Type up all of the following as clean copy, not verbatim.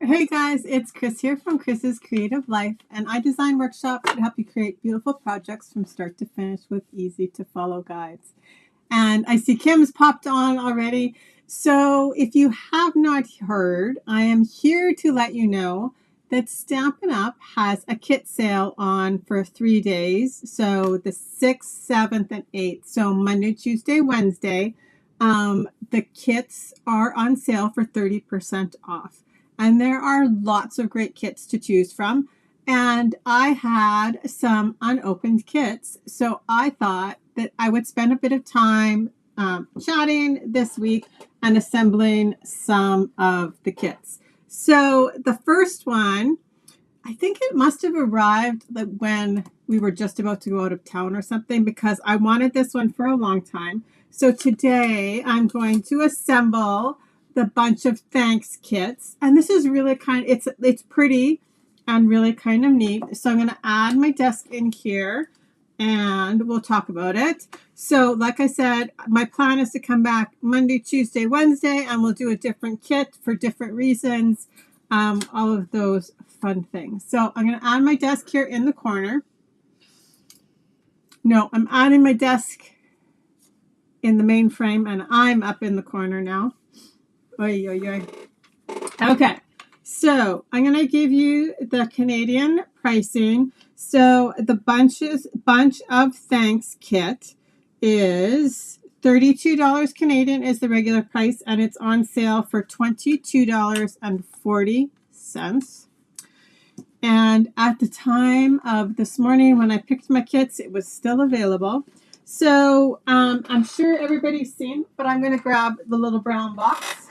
Hey guys, it's Chris here from Chris's Creative Life, and I design workshops to help you create beautiful projects from start to finish with easy to follow guides. And I see Kim's popped on already. So if you have not heard, I am here to let you know that Stampin' Up! Has a kit sale on for 3 days. So the 6th, 7th, and 8th. So Monday, Tuesday, Wednesday. The kits are on sale for 30% off. And there are lots of great kits to choose from. And I had some unopened kits. So I thought that I would spend a bit of time chatting this week and assembling some of the kits. So the first one, I think it must have arrived when we were just about to go out of town or something, because I wanted this one for a long time. So today I'm going to assemble the bunch of thanks kits, and this is really it's pretty and really kind of neat. So I'm going to add my desk in here and we'll talk about it. So like I said, my plan is to come back Monday, Tuesday, Wednesday, and we'll do a different kit for different reasons, all of those fun things. So I'm going to add my desk here in the corner. No, I'm adding my desk in the main frame, and I'm up in the corner now. Oy, oy, oy. Okay, so I'm going to give you the Canadian pricing. So the bunch of thanks kit is $32 Canadian is the regular price, and it's on sale for $22.40. And at the time of this morning when I picked my kits, it was still available. So I'm sure everybody's seen, but I'm going to grab the little brown box.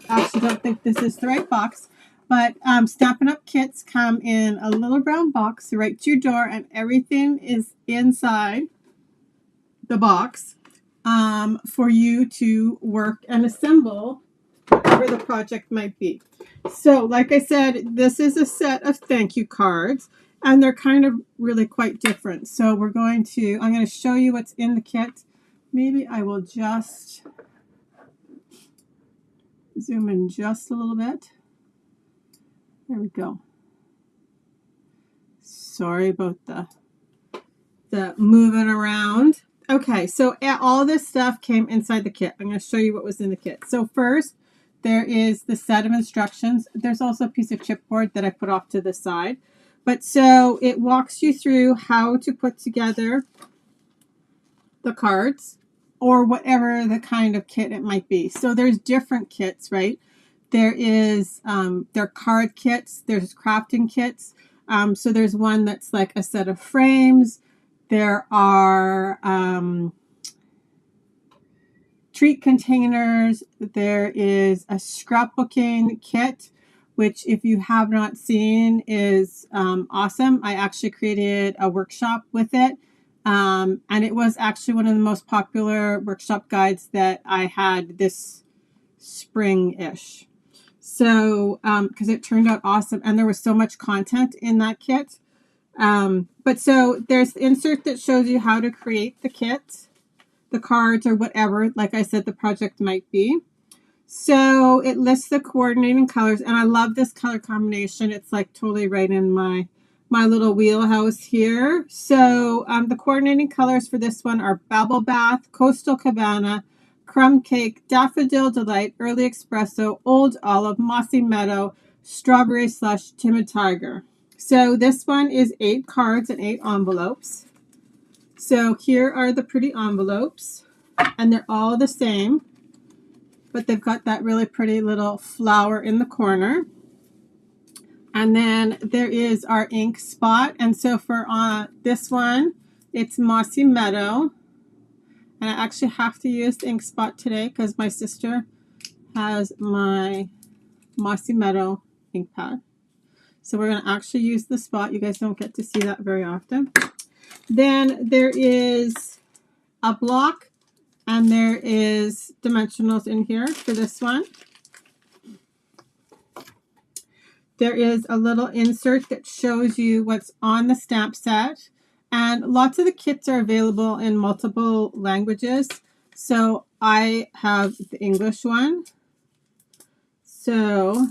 I actually don't think this is the right box, but Stampin' Up! Kits come in a little brown box right to your door, and everything is inside the box for you to work and assemble whatever the project might be. So like I said, this is a set of thank you cards, and they're kind of really quite different. So I'm going to show you what's in the kit. Maybe I will just zoom in just a little bit. There we go. Sorry about the moving around. Okay, so all this stuff came inside the kit. I'm going to show you what was in the kit. So first, there is the set of instructions. There's also a piece of chipboard that I put off to the side. But so it walks you through how to put together the cards or whatever the kind of kit it might be. So there's different kits, right? There is there are card kits, there's crafting kits. So there's one that's like a set of frames. There are treat containers. There is a scrapbooking kit, which if you have not seen is awesome. I actually created a workshop with it. And it was actually one of the most popular workshop guides that I had this spring-ish. So, because it turned out awesome, and there was so much content in that kit. But so there's the insert that shows you how to create the kit, the cards, or whatever, like I said, the project might be. So it lists the coordinating colors, and I love this color combination. It's like totally right in my little wheelhouse here. So the coordinating colors for this one are Bubble Bath, Coastal Cabana, Crumb Cake, Daffodil Delight, Early Espresso, Old Olive, Mossy Meadow, Strawberry Slush, Timid Tiger. So this one is 8 cards and 8 envelopes. So here are the pretty envelopes, and they're all the same, but they've got that really pretty little flower in the corner. And then there is our ink spot. And so for this one, it's Mossy Meadow. And I actually have to use the ink spot today because my sister has my Mossy Meadow ink pad. So we're going to actually use the spot. You guys don't get to see that very often. Then there is a block, and there is dimensionals in here for this one. There is a little insert that shows you what's on the stamp set, And lots of the kits are available in multiple languages. So I have the English one. So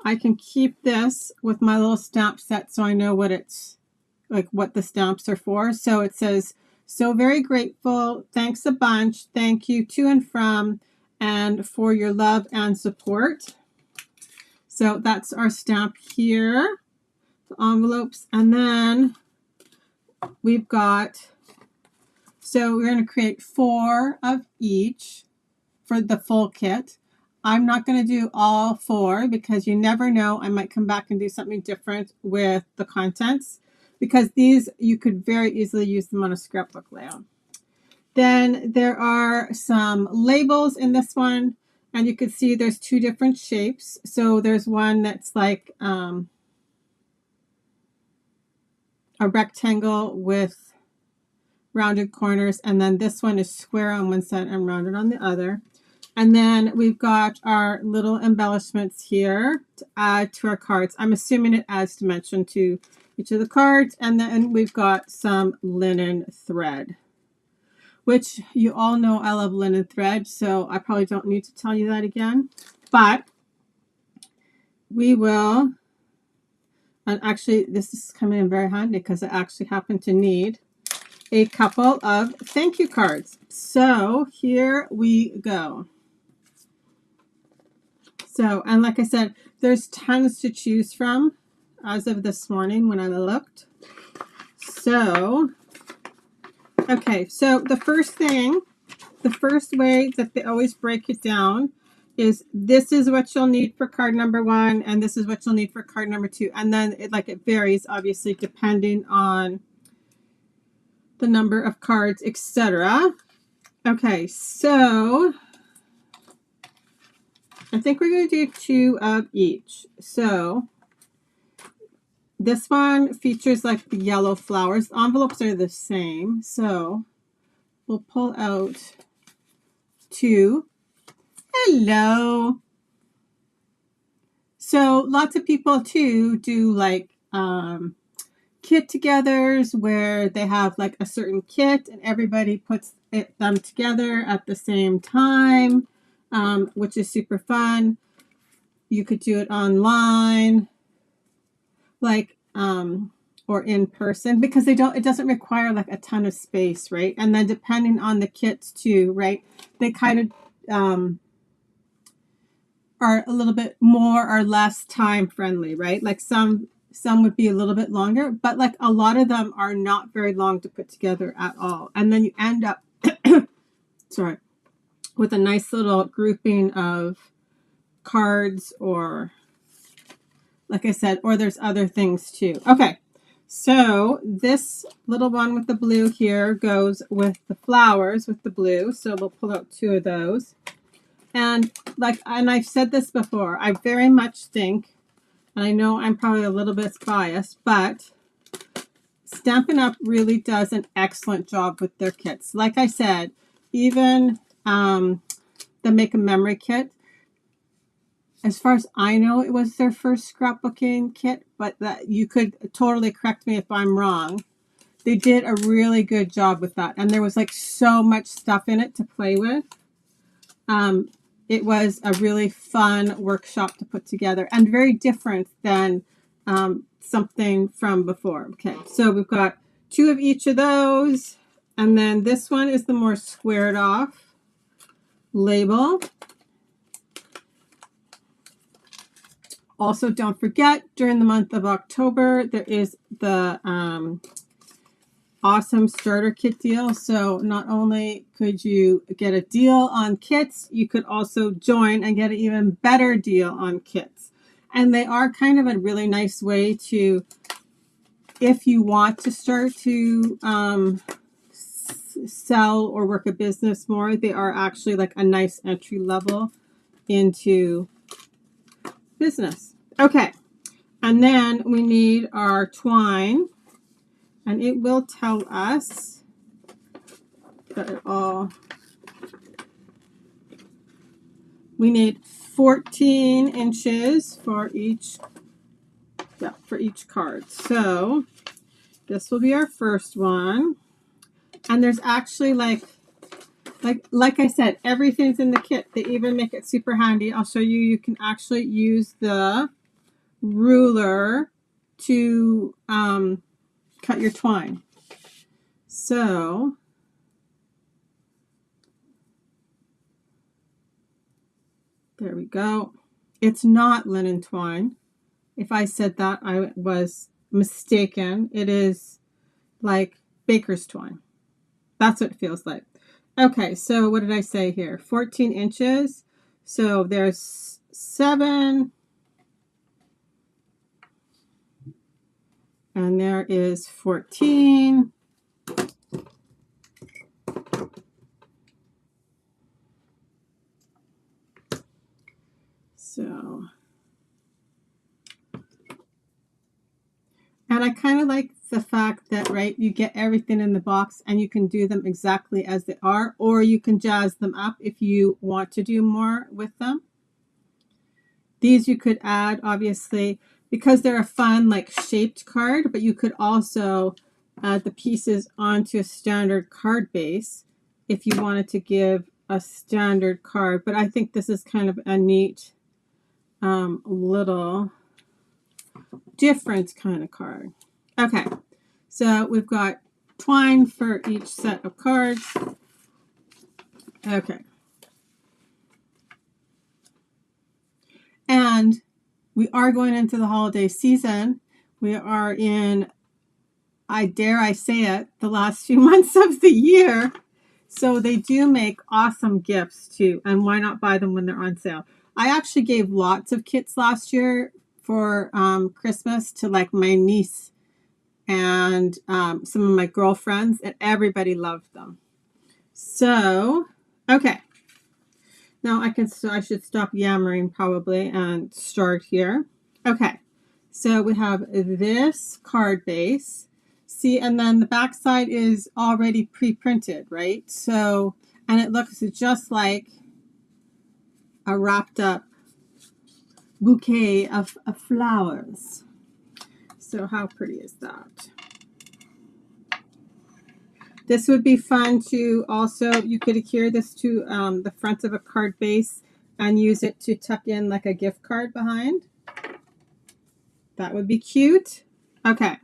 I can keep this with my little stamp set so I know what it's like, what the stamps are for. So it says, so very grateful, thanks a bunch, thank you to and from, and for your love and support. So that's our stamp here, the envelopes. And then we've got, so we're going to create 4 of each for the full kit. I'm not going to do all 4 because you never know. I might come back and do something different with the contents, because these, you could very easily use them on a scrapbook layout. Then there are some labels in this one, and you can see there's 2 different shapes. So there's one that's like a rectangle with rounded corners, and then this one is square on one side and rounded on the other. And then we've got our little embellishments here to add to our cards. I'm assuming it adds dimension to each of the cards. And then we've got some linen thread, which you all know I love linen thread, so I probably don't need to tell you that again. But we will, and actually this is coming in very handy because I actually happen to need a couple of thank you cards. So here we go. So, and like I said, there's tons to choose from as of this morning when I looked. So, okay, so the first thing, the first way that they always break it down is this is what you'll need for card number 1, and this is what you'll need for card number 2. And then it varies, obviously, depending on the number of cards, etc. Okay, so I think we're going to do 2 of each. So this one features like the yellow flowers. The envelopes are the same. So we'll pull out 2. Hello. So lots of people too do like kit-togethers where they have like a certain kit and everybody puts them together at the same time. Which is super fun. You could do it online, like, or in person, because it doesn't require like a ton of space, right? And then depending on the kits too, right? They kind of are a little bit more or less time friendly, right? Like some would be a little bit longer, but like a lot of them are not very long to put together at all. And then you end up, sorry, with a nice little grouping of cards, or like I said, or there's other things too. Okay, so this little one with the blue here goes with the flowers with the blue. So we'll pull out 2 of those. And I've said this before, I very much think, and I know I'm probably a little bit biased, but Stampin' Up! Really does an excellent job with their kits. Like I said, even the Make a Memory kit, as far as I know, it was their first scrapbooking kit, but that you could totally correct me if I'm wrong. They did a really good job with that, and there was like so much stuff in it to play with. It was a really fun workshop to put together, and very different than something from before. Okay, so we've got 2 of each of those, and then this one is the more squared off label. Also, don't forget, during the month of October, there is the awesome starter kit deal. So not only could you get a deal on kits, you could also join and get an even better deal on kits. And they are kind of a really nice way to, if you want to start to sell or work a business more, they are actually like a nice entry level into business. Okay, and then we need our twine, and it will tell us that it all, we need 14 inches for each card. So this will be our first one. And there's actually like I said, everything's in the kit. They even make it super handy. I'll show you. You can actually use the ruler to cut your twine. So there we go. It's not linen twine. If I said that, I was mistaken. It is like baker's twine. That's what it feels like. Okay, so what did I say here? 14 inches. So there's 7. And there is 14. So, and I kind of like the fact that, right, you get everything in the box and you can do them exactly as they are, or you can jazz them up if you want to do more with them. These you could add, obviously, because they're a fun, like, shaped card, but you could also add the pieces onto a standard card base if you wanted to give a standard card. But I think this is kind of a neat little different kind of card. Okay, so we've got twine for each set of cards. Okay. And we are going into the holiday season. We are in, I dare I say it, the last few months of the year. So they do make awesome gifts too. And why not buy them when they're on sale? I actually gave lots of kits last year for Christmas to like my niece and some of my girlfriends, and everybody loved them. So, okay. Now I should stop yammering probably and start here. Okay, so we have this card base. See, and then the back side is already pre-printed, right? So, and it looks just like a wrapped up bouquet of flowers. So how pretty is that? This would be fun to also, you could adhere this to the front of a card base and use it to tuck in like a gift card behind. That would be cute. Okay,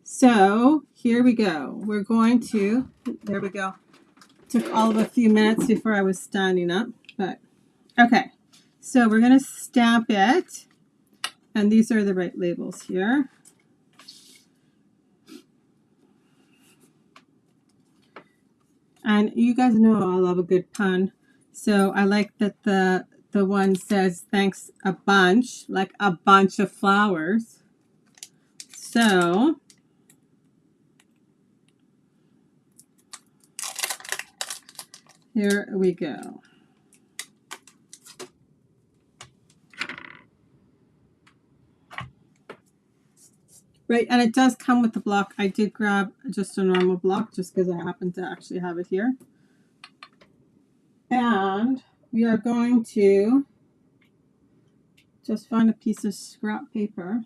so here we go. We're going to, there we go. Took all of a few minutes before I was standing up, but okay. So we're going to stamp it, and these are the right labels here. And you guys know I love a good pun. So I like that the one says thanks a bunch, like a bunch of flowers. So here we go. Right, and it does come with the block. I did grab just a normal block just because I happen to actually have it here. And we are going to just find a piece of scrap paper.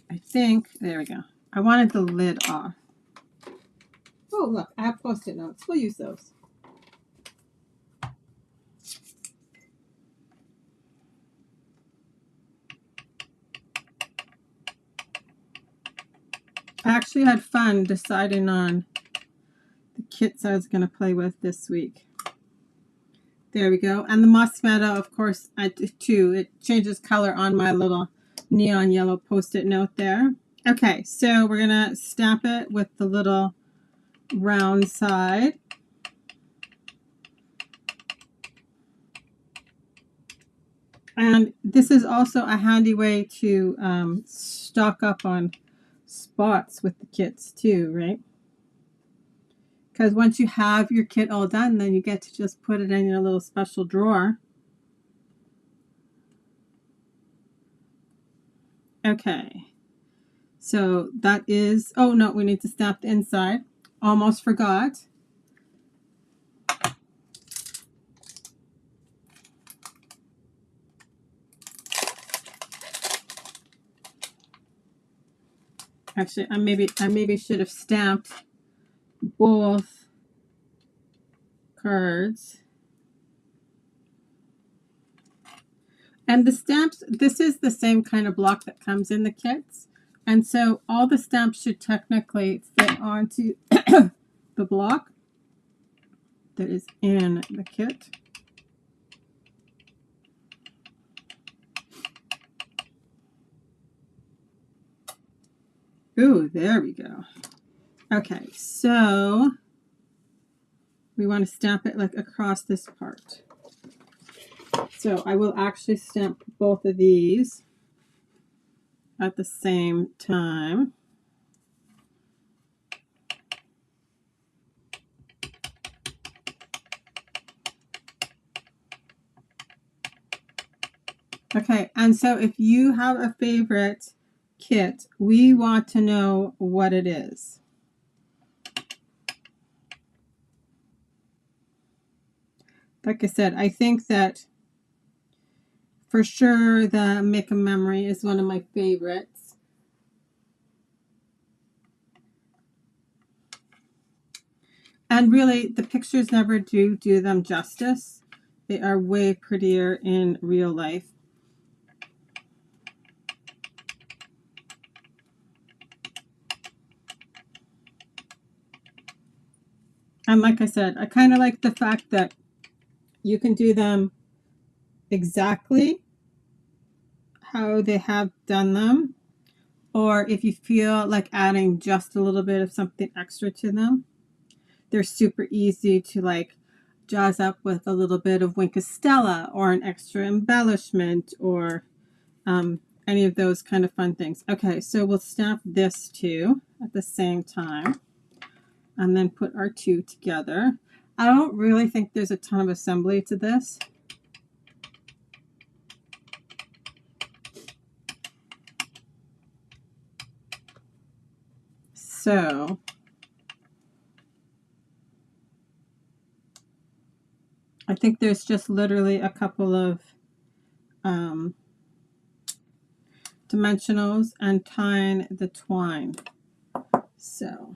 I think, there we go. I wanted the lid off. Oh, look, I have Post-it notes. We'll use those. I actually had fun deciding on the kits I was going to play with this week. There we go. And the Moss Meadow, of course, I do too. It changes color on my little neon yellow Post-it note there. Okay, so we're going to stamp it with the little round side. And this is also a handy way to stock up on spots with the kits too, right? Because once you have your kit all done, then you get to just put it in your little special drawer. Okay, so that is, oh no, we need to stamp the inside. Almost forgot. Actually, I maybe should have stamped both cards. And the stamps, this is the same kind of block that comes in the kits. And so all the stamps should technically fit onto the block that is in the kit. Ooh, there we go. Okay, so we want to stamp it like across this part. So I will actually stamp both of these at the same time. Okay, and so if you have a favorite kit, we want to know what it is. Like I said, I think that for sure the Make a Memory is one of my favorites. And really, the pictures never do them justice. They are way prettier in real life. And like I said, I kind of like the fact that you can do them exactly how they have done them, or if you feel like adding just a little bit of something extra to them, they're super easy to like jazz up with a little bit of Wink of Stella or an extra embellishment or any of those kind of fun things. Okay, so we'll stamp this too at the same time and then put our two together. I don't really think there's a ton of assembly to this. So I think there's just literally a couple of dimensionals and tying the twine. So,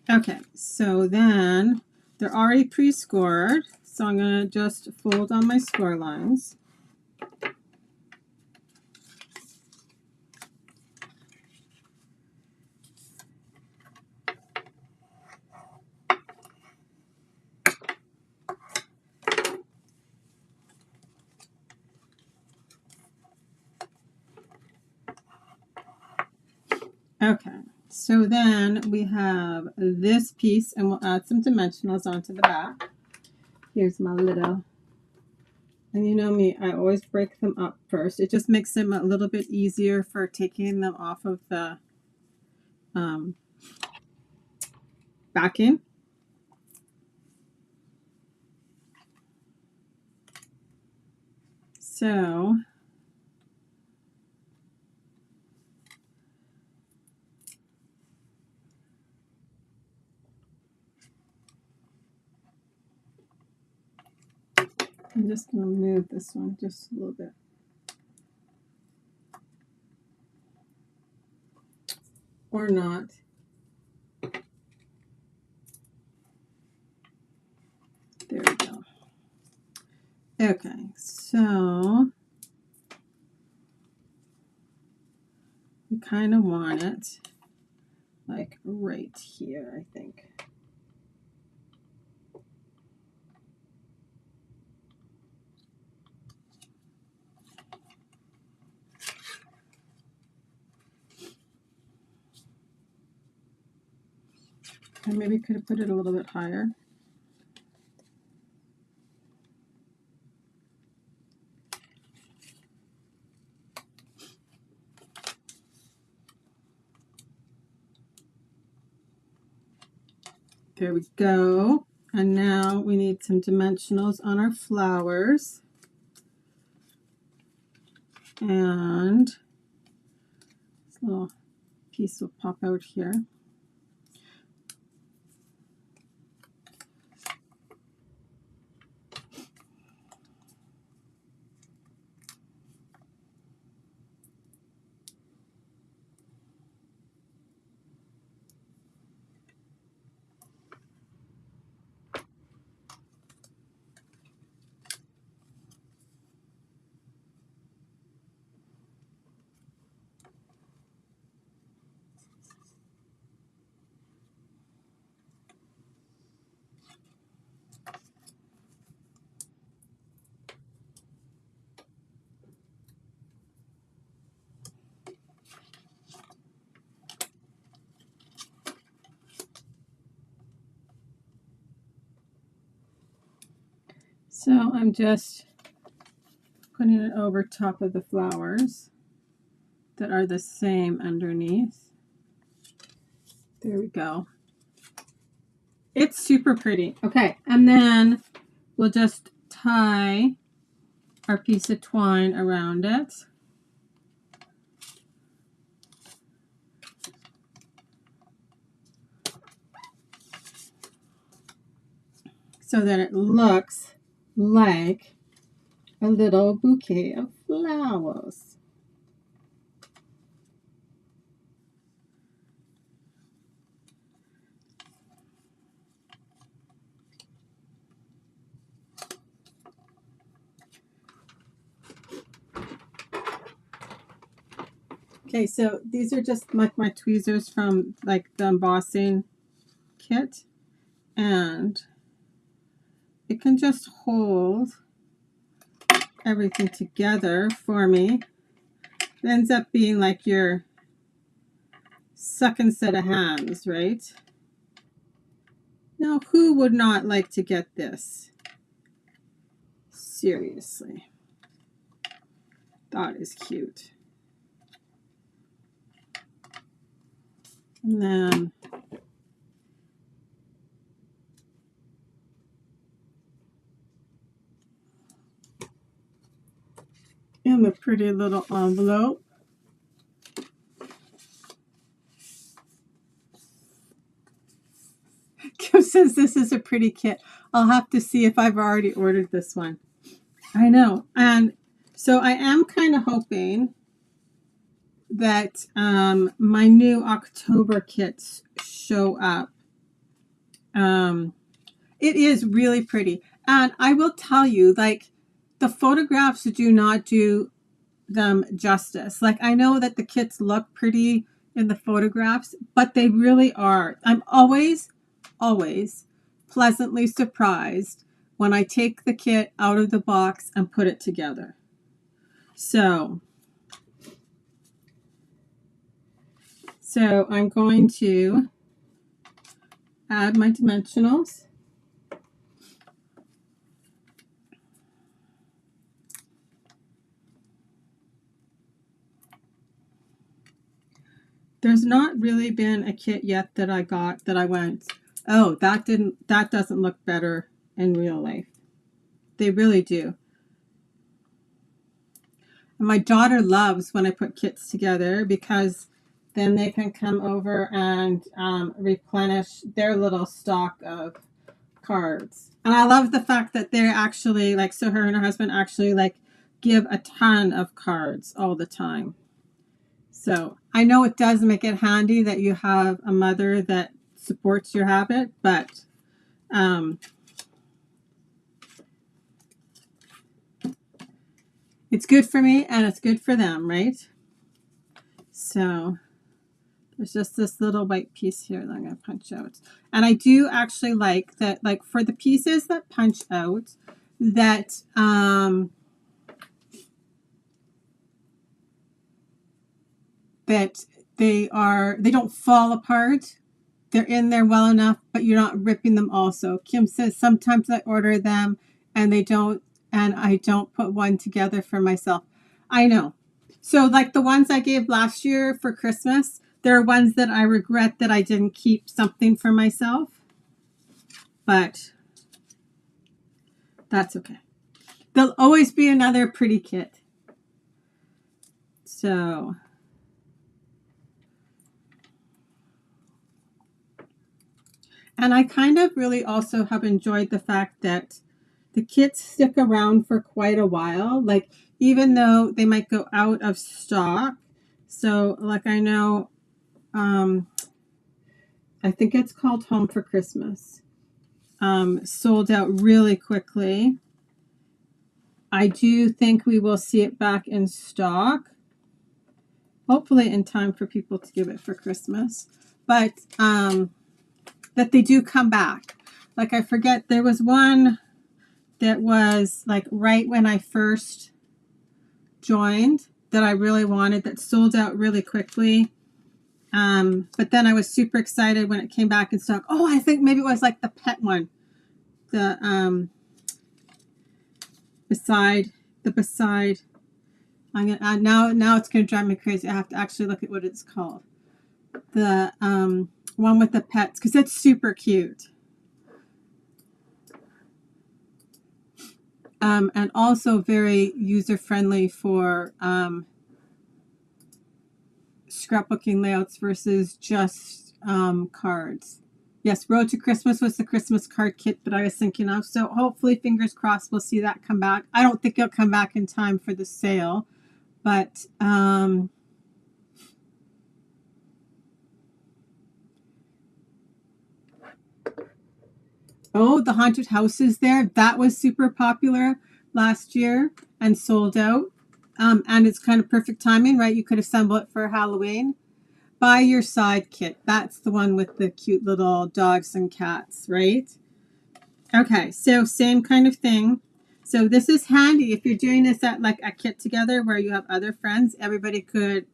okay, so then they're already pre-scored. So I'm going to just fold on my score lines. Okay, so then we have this piece, and we'll add some dimensionals onto the back. Here's my little, and you know me, I always break them up first. It just makes them a little bit easier for taking them off of the backing. So I'm just going to move this one just a little bit. Or not. There we go. Okay, so we kind of want it like right here, I think. I maybe could have put it a little bit higher. There we go. And now we need some dimensionals on our flowers. And this little piece will pop out here. So I'm just putting it over top of the flowers that are the same underneath. There we go. It's super pretty. Okay, and then we'll just tie our piece of twine around it. So that it looks like a little bouquet of flowers. Okay, so these are just like my tweezers from like the embossing kit, and it can just hold everything together for me. It ends up being like your second set of hands, right? Now, who would not like to get this? Seriously. That is cute. And then in the pretty little envelope, Kim says this is a pretty kit. I'll have to see if I've already ordered this one. I know. And so I am kind of hoping that my new October kits show up. It is really pretty. And I will tell you, like, the photographs do not do them justice. Like, I know that the kits look pretty in the photographs, but they really are. I'm always pleasantly surprised when I take the kit out of the box and put it together. So I'm going to add my dimensionals. There's not really been a kit yet that I got that I went, oh, that doesn't look better in real life. They really do. And my daughter loves when I put kits together because then they can come over and replenish their little stock of cards. And I love the fact that they're actually like, so her and her husband actually like give a ton of cards all the time. So I know it does make it handy that you have a mother that supports your habit, but it's good for me and it's good for them, right? So there's just this little white piece here that I'm going to punch out. And I do actually like that, like for the pieces that punch out, that that they don't fall apart. They're in there well enough, but you're not ripping them also. Kim says sometimes I order them and they don't, and I don't put one together for myself. I know. So like the ones I gave last year for Christmas, there are ones that I regret that I didn't keep something for myself, but that's okay. There'll always be another pretty kit. So and I kind of really also have enjoyed the fact that the kits stick around for quite a while, like even though they might go out of stock. So like I know, I think it's called Home for Christmas, sold out really quickly. I do think we will see it back in stock, hopefully in time for people to give it for Christmas, but that they do come back. Like I forget, there was one that was like right when I first joined that I really wanted that sold out really quickly. But then I was super excited when it came back in stock. Oh, I think maybe it was like the pet one. The beside the beside. I'm gonna add now it's gonna drive me crazy. I have to actually look at what it's called. The one with the pets, because it's super cute. And also very user-friendly for scrapbooking layouts versus just cards. Yes, Road to Christmas was the Christmas card kit that I was thinking of. So hopefully, fingers crossed, we'll see that come back. I don't think it'll come back in time for the sale, but oh, the haunted houses there. That was super popular last year and sold out. And it's kind of perfect timing, right? You could assemble it for Halloween. By Your Side kit. That's the one with the cute little dogs and cats, right? Okay, so same kind of thing. So this is handy if you're doing this at like a get together where you have other friends. Everybody could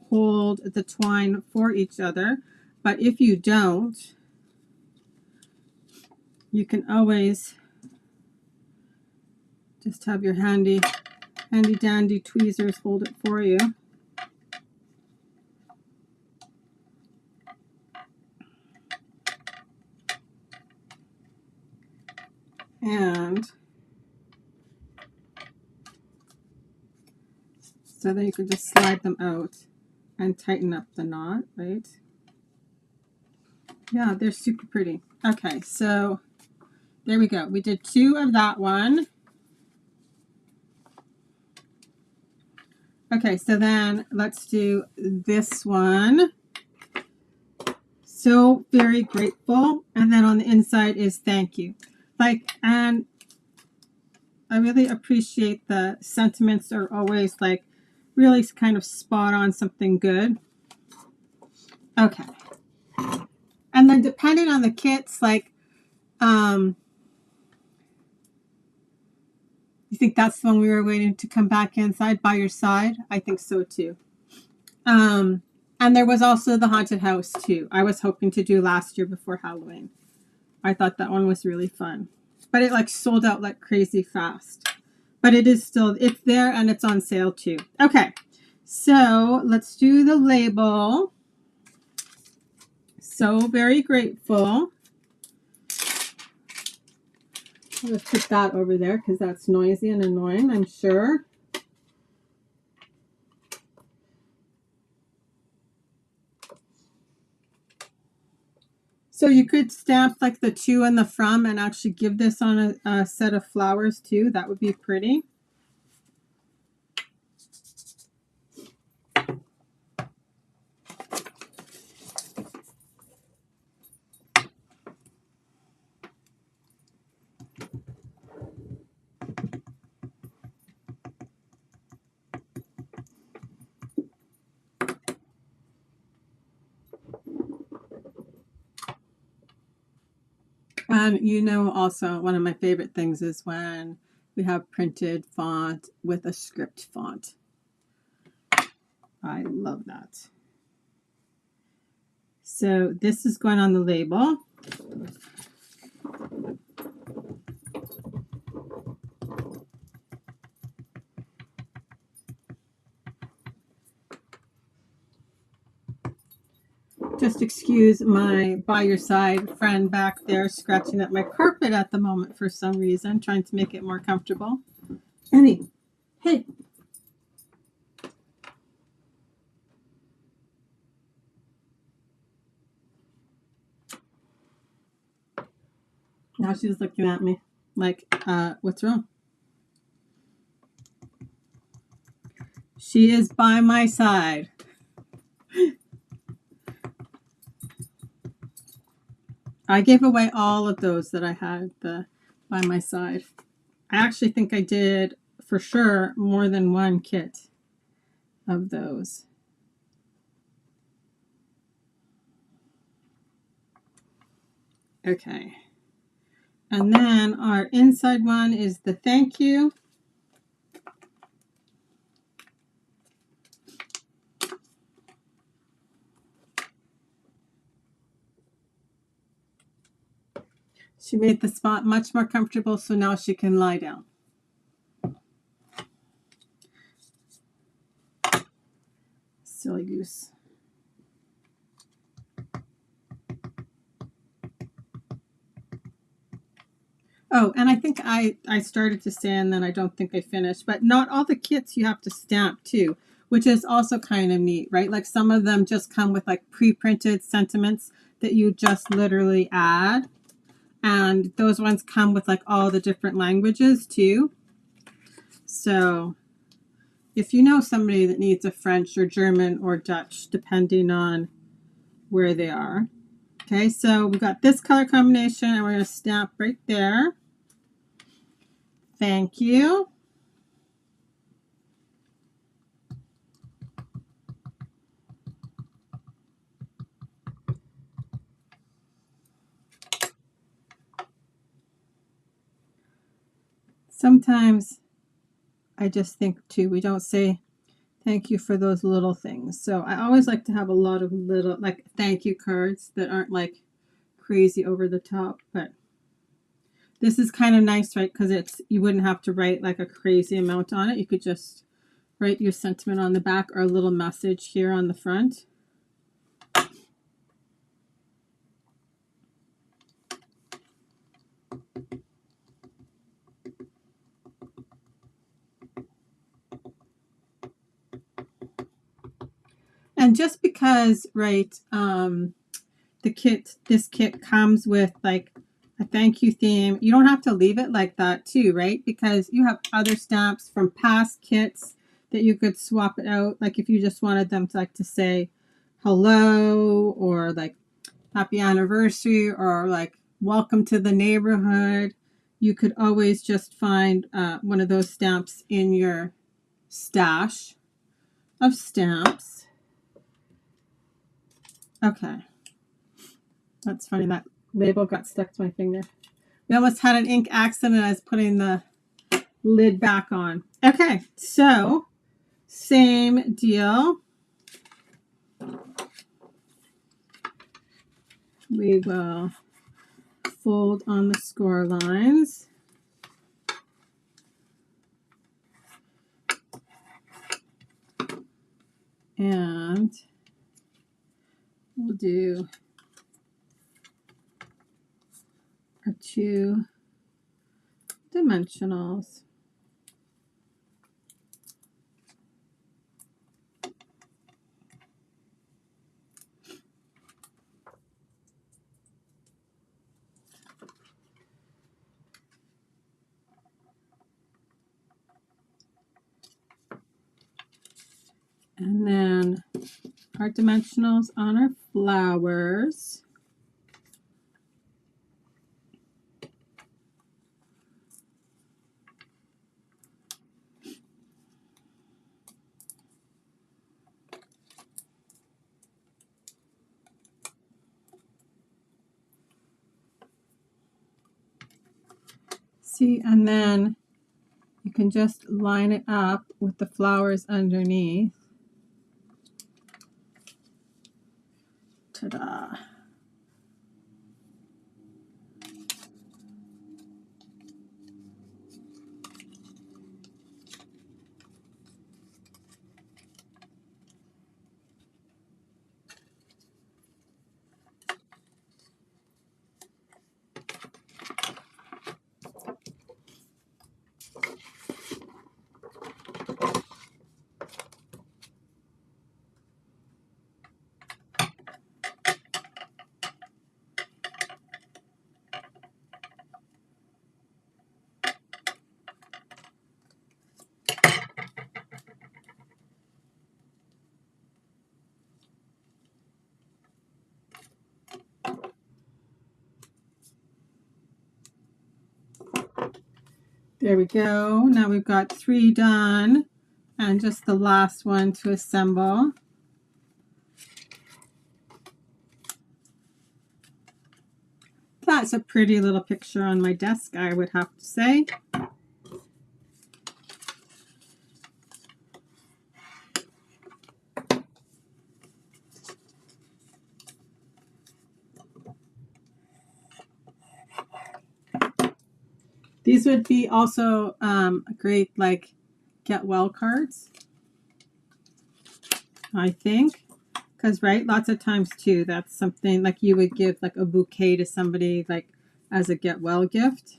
hold the twine for each other. But if you don't, you can always just have your handy dandy tweezers hold it for you. And so then you can just slide them out and tighten up the knot, right? Yeah, they're super pretty. Okay, so there we go. We did 2 of that one. Okay, so then let's do this one. So very grateful. And then on the inside is thank you. Like, and I really appreciate the sentiments are always like really kind of spot on something good. Okay. And then depending on the kits, like, you think that's the one we were waiting to come back inside By Your Side? I think so too. And there was also the haunted house too. I was hoping to do last year before Halloween. I thought that one was really fun, but it like sold out like crazy fast. But it is still, it's there and it's on sale too. Okay, so let's do the label. So very grateful. Let's put that over there because that's noisy and annoying, I'm sure. So you could stamp like the to and the from and actually give this on a set of flowers too. That would be pretty. And you know, also one of my favorite things is when we have printed font with a script font. I love that. So this is going on the label. Just excuse my By Your Side friend back there scratching at my carpet at the moment for some reason, trying to make it more comfortable. Annie, hey. Now she's looking at me like, what's wrong? She is by my side. I gave away all of those that I had by my side. I actually think I did for sure more than one kit of those. Okay. And then our inside one is the thank you. She made the spot much more comfortable, so now she can lie down. Oh, and I think I started to say, and then I don't think I finished, but not all the kits you have to stamp too, which is also kind of neat, right? Like some of them just come with like pre-printed sentiments that you just literally add. And those ones come with like all the different languages too. So if you know somebody that needs a French or German or Dutch, depending on where they are. Okay, so we got this color combination and we're going to stamp right there. Thank you. Sometimes I just think too, we don't say thank you for those little things. So I always like to have a lot of little like thank you cards that aren't like crazy over the top, but this is kind of nice, right? Because it's you wouldn't have to write like a crazy amount on it. You could just write your sentiment on the back or a little message here on the front. And just because, right, this kit comes with like a thank you theme, you don't have to leave it like that too, right? Because you have other stamps from past kits that you could swap it out. Like if you just wanted them to like to say hello or like happy anniversary or like welcome to the neighborhood, you could always just find one of those stamps in your stash of stamps. Okay. That's funny. That label got stuck to my finger. We almost had an ink accident. I was putting the lid back on. Okay. So, same deal. We will fold on the score lines. And we'll do our 2 dimensionals. And then our dimensionals on our flowers. See, and then you can just line it up with the flowers underneath. Ta-da! There we go. Now we've got 3 done and just the last one to assemble. That's a pretty little picture on my desk, I would have to say. These would be also great like get well cards, I think. Because, right, lots of times too, that's something like you would give like a bouquet to somebody like as a get well gift.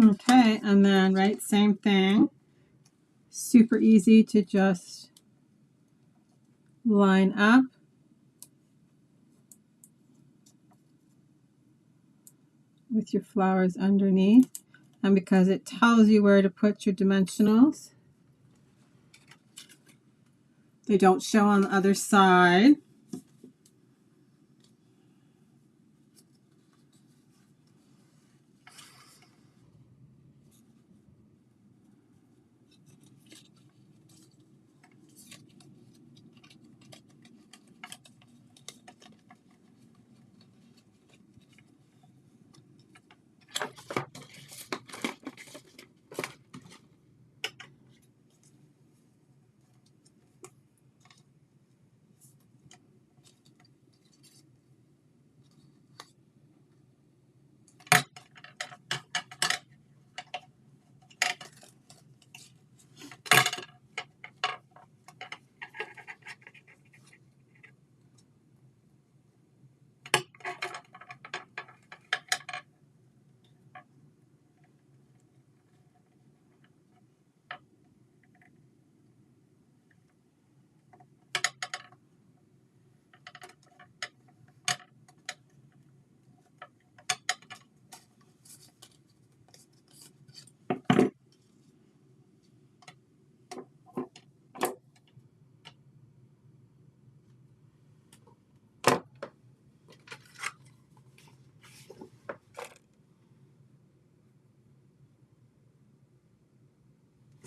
Okay, and then, right, same thing. Super easy to just line up. With your flowers underneath. And because it tells you where to put your dimensionals, they don't show on the other side.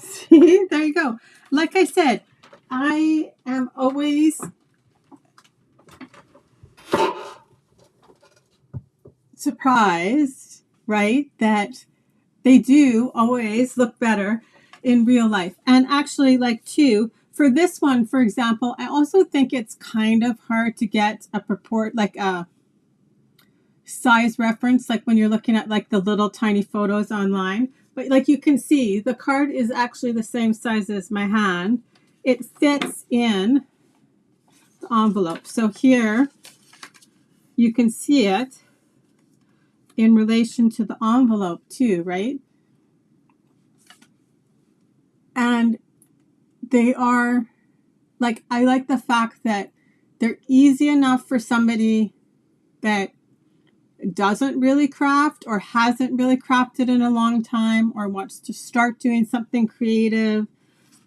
See, there you go. Like I said, I am always surprised, right, that they do always look better in real life. And actually, like, too, for this one, for example, I also think it's kind of hard to get a like a size reference, like when you're looking at like the little tiny photos online. But like you can see, the card is actually the same size as my hand. It fits in the envelope. So here you can see it in relation to the envelope too, right? And they are, like, I like the fact that they're easy enough for somebody that doesn't really craft or hasn't really crafted in a long time or wants to start doing something creative,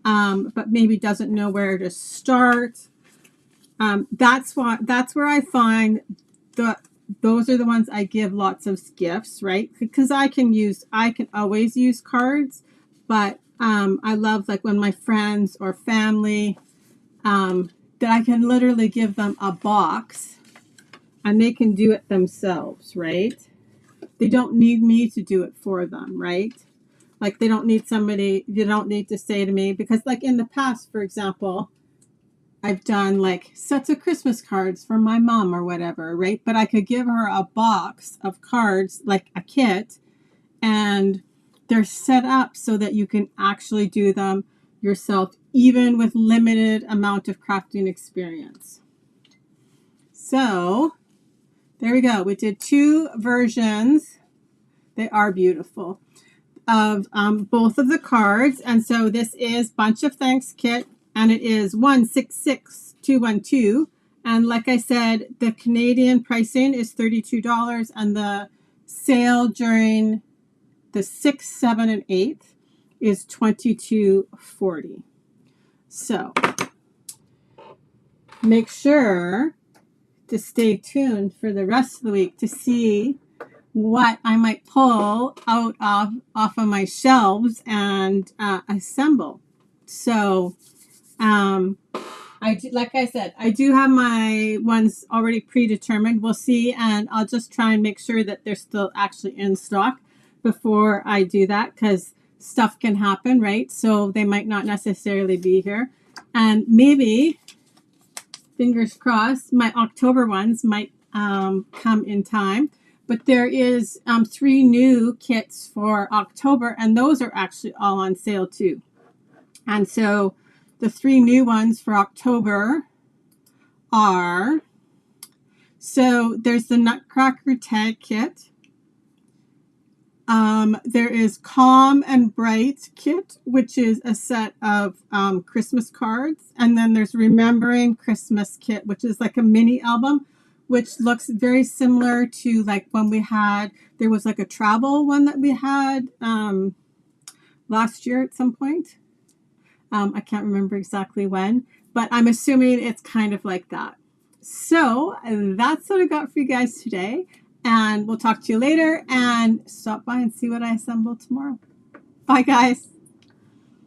but maybe doesn't know where to start. That's where I find those are the ones I give lots of gifts, right? Because I can always use cards, but I love, like, when my friends or family, that I can literally give them a box and they can do it themselves, right? They don't need me to do it for them, right? Like, they don't need to say to me, because like in the past, for example, I've done like sets of Christmas cards for my mom or whatever, right? But I could give her a box of cards, like a kit, and they're set up so that you can actually do them yourself, even with limited amount of crafting experience. So there we go. We did 2 versions. They are beautiful, of both of the cards. And so this is Bunch of Thanks kit, and it is 166212. And like I said, the Canadian pricing is $32, and the sale during the 6th, 7th, and 8th is $22.40. So make sure to stay tuned for the rest of the week to see what I might pull out off of my shelves and assemble. So like I said, I do have my ones already predetermined. We'll see, and I'll just try and make sure that they're still actually in stock before I do that, because stuff can happen, right? So they might not necessarily be here, and maybe, fingers crossed, my October ones might come in time. But there is 3 new kits for October, and those are actually all on sale too. And so the 3 new ones for October are, so there's the Nutcracker Tag Kit. There is Calm and Bright Kit, which is a set of Christmas cards. And then there's Remembering Christmas Kit, which is like a mini album, which looks very similar to like when we had, there was like a travel one that we had last year at some point. I can't remember exactly when, but I'm assuming it's kind of like that. So that's what I got for you guys today. And we'll talk to you later, and stop by and see what I assemble tomorrow. Bye, guys.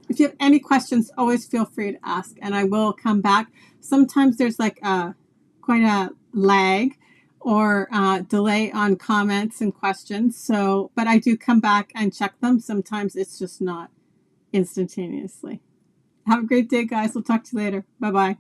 If you have any questions, always feel free to ask, and I will come back. Sometimes there's like quite a lag or delay on comments and questions. So, but I do come back and check them. Sometimes it's just not instantaneously. Have a great day, guys. We'll talk to you later. Bye-bye.